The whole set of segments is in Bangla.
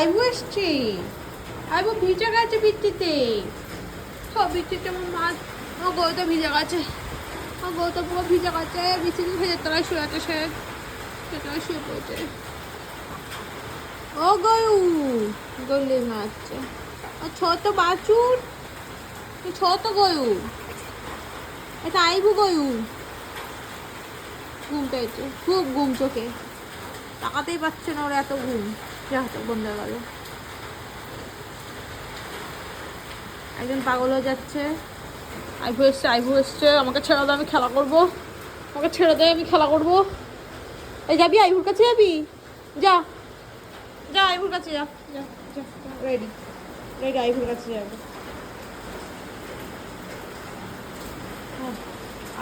আইবু এসছে, আইবু ভিজে গেছে বৃষ্টিতে, সব বৃষ্টিতে আমার মাছ, আমার গরুটা ভিজে গেছে, আমার গরুটা পুরো ভিজে গেছে, বৃষ্টিতে ভেজে তলায় শুয়ে আছে, সে তলায় শুয়ে পড়েছে। ও গরু, গরু মারছে, ছোট বাছুর, ছোট গরু, এটা আইবু গরু। ঘুম পেয়েছে, খুব ঘুম চোখে, তাকাতেই পাচ্ছে না, ওর এত ঘুম। যা তো বন্ধ হয়ে গেল। একজন পাগল হয়ে যাচ্ছে। আইভু এসছে, আমাকে ছেড়ে দে, আমি খেলা করবো, আমাকে ছেড়ে দে, আমি খেলা করবো। এই যাবি, আইভুর কাছে যাবি? যা যা, আইভুর কাছে যা, যা যা, রেডি রেডি, আইভুর কাছে যাবে।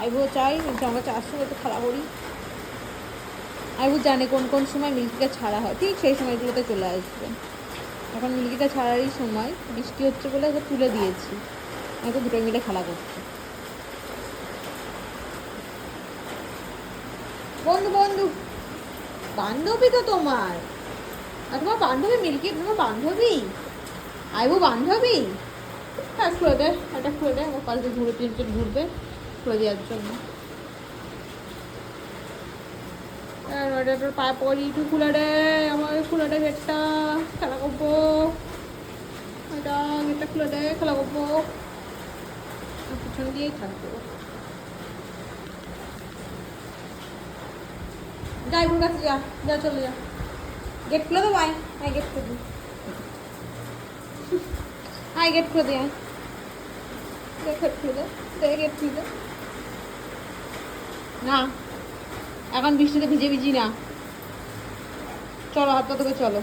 আইভু চাই আমার চার সঙ্গে একটু খেলা করি। আইভু জানে কোন কোন সময় মিল্কিটা ছাড়া হয়, ঠিক সেই সময়গুলোতে চলে আসবে। এখন মিল্কিটা ছাড়ারই সময়, বৃষ্টি হচ্ছে বলে ওকে তুলে দিয়েছি, হয়তো দুটো মিলে খেলা করছে। বন্ধু বন্ধু, বান্ধবী তো তোমার, আর তোমার বান্ধবী মিল্কি, তোমার বান্ধবী আইবু, বান্ধবী। হ্যাঁ খুলে দে, এটা খুলে দে, আমার পাশে ঘুরে তিনজন ঘুরবে, খুলে দেওয়ার জন্য। তোর পায়ে পড়ি, একটু খুলে দে, আমার খুলে দে গেটটা, খেলা করবো। এটা গেটটা খুলে দে, খেলা করবো। পিছন দিয়েই থাকবো। যাই বোন কাছে যা, যা চলে যা, গেট খুলে দেবো। আয় আয়, গেট খুলে দিই, আয় গেট খুলে দিই, আয় গেট খুলে দে, গেট খুলে দে। না, এখন বৃষ্টিতে ভিজে ভিজি না, চলো হাত পা ধুয়ে চলো।